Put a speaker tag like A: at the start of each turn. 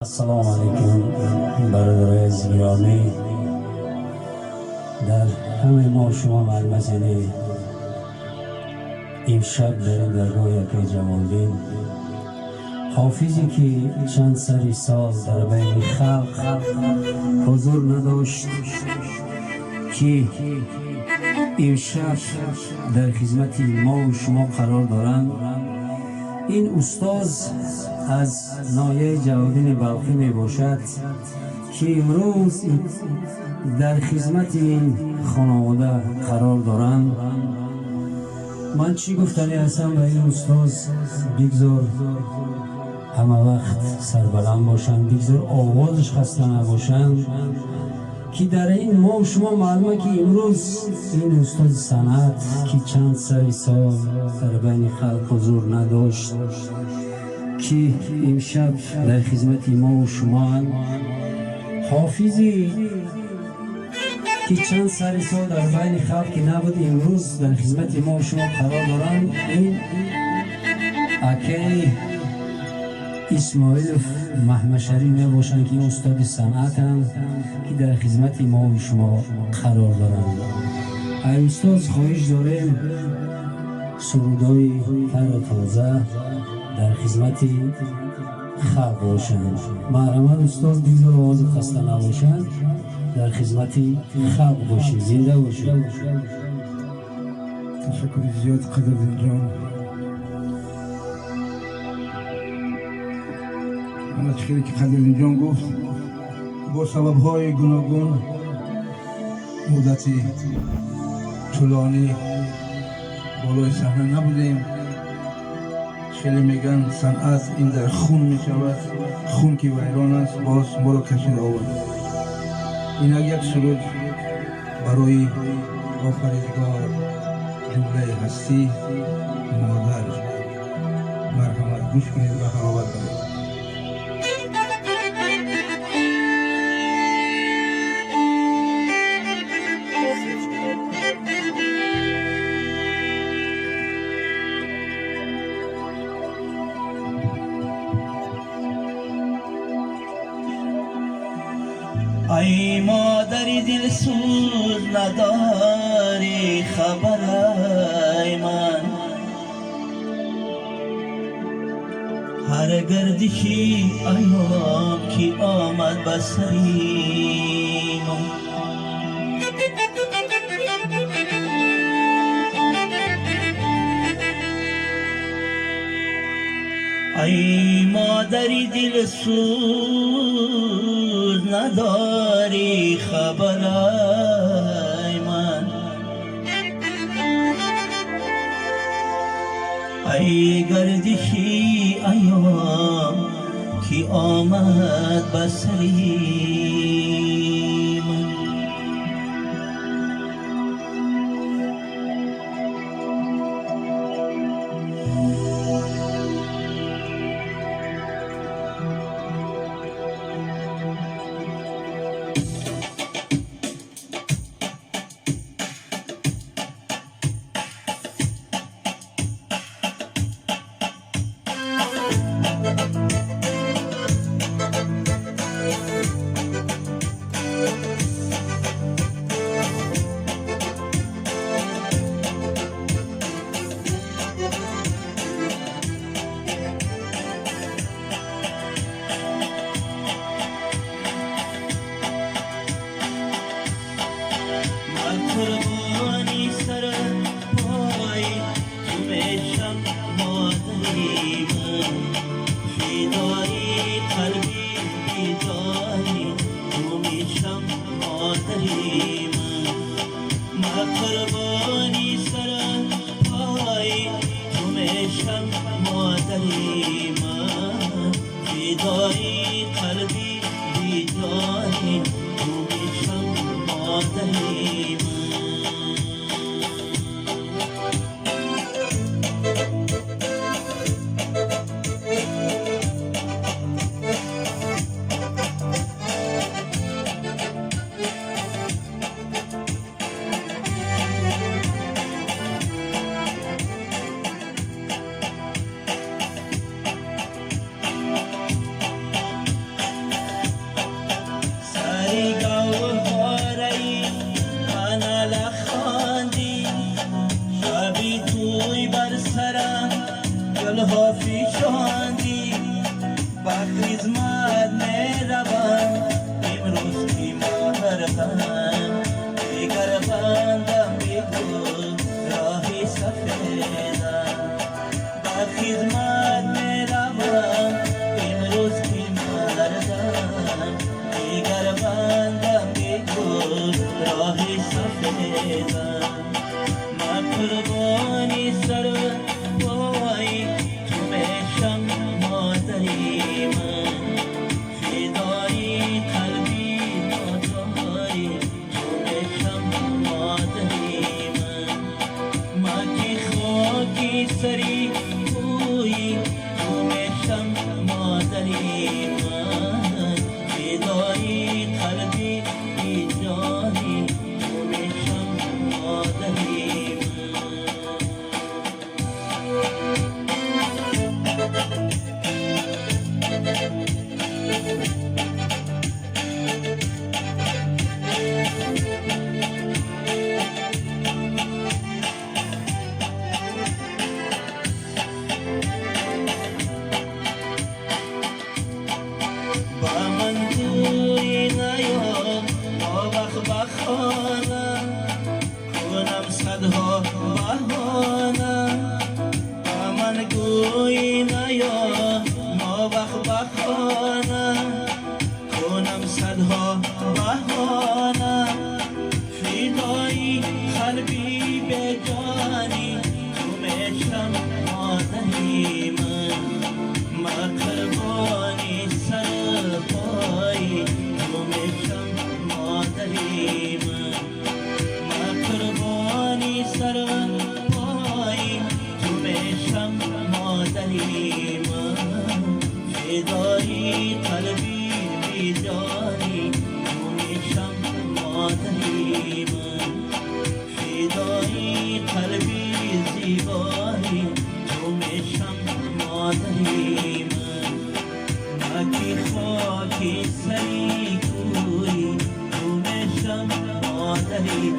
A: السلام علیکم برادرای از گرامی. در همه ما شما معلومه امشب در این درگاه یکی جمالدین حافظی که چند سری سال در بین خلق حضور نداشت که امشب در خدمت ما و شما قرار دارند. این استاد از ناحیه جوادین بلخی می باشد که امروز در خدمت این خانواده قرار دارند. من چی گفتنی هستم به این استاد؟ بگذار همه وقت سربلند باشند، بگذار آوازش خسته نباشند که در این ما و شما معلومه که امروز این استاد صنعت که چند سری سال در بین خلق حضور نداشت که امشب در خدمت ما و شما حافظی که چند سری سال در بین خلق که نبود امروز در خدمت ما و شما قرار دارند. این اکی اسماعیل محمشری می باشند که استاد صنعت هم که در خدمت ما و شما قرار دارند. ای استاد خواهش داریم سرودای تر تازه در خدمت خلق باشند. محرمت استاد دیگر آواز خسته نباشند، در خدمت خلق باشید. زنده باشید.
B: تشکر زیاد قدردان جان. همه چیزی که قدردان جان گفت با سبب های گوناگون مدتی طولانی بالای صحنه نبودیم. خیلی میگن صنعت این در خون میشود، خون که ویران است باز ما را کشید آورد. این یک سرود برای آفریدگار جمله هستی مادر. مرحمت گوش کنید و حلاوت کنید.
C: ای مادری دل سوز نداری خبر ای من، هر گردشی ایام که آمد بسری من. ای مادری دل سوز نداری خبر ای من، ای گردشی ایام که آمد بسری من. قربانی سر پای تو میشم مادری من، فدای قلبی بیداری تو میشم مادری من. ما قربانی سر پای تو میشم مادری من، فدای قلبی بیداری تو میشم مادری من. دلم من قربانی سر پای تو بشم مادری من فدای قلبی داری تو بشم مادری من که خاکی سری بوی تو بشم مادری من فدای قلبی جانی تو بشم مادری با من دوری نیا آوخ بخانه کنم صدها بهانه با من گوی نیا آوخ بخانه کنم صدها بهانه فدای قلبی به جانی تو بشم مادری من قربانی سر پای تو بشم مادری من قربانی سر پای تو بشم مادری من فدای قلبی بیداری تو بشم مادری من فدای قلبی زیبایی تو بشم مادری من که خاکی سری کوی تو بشم مادری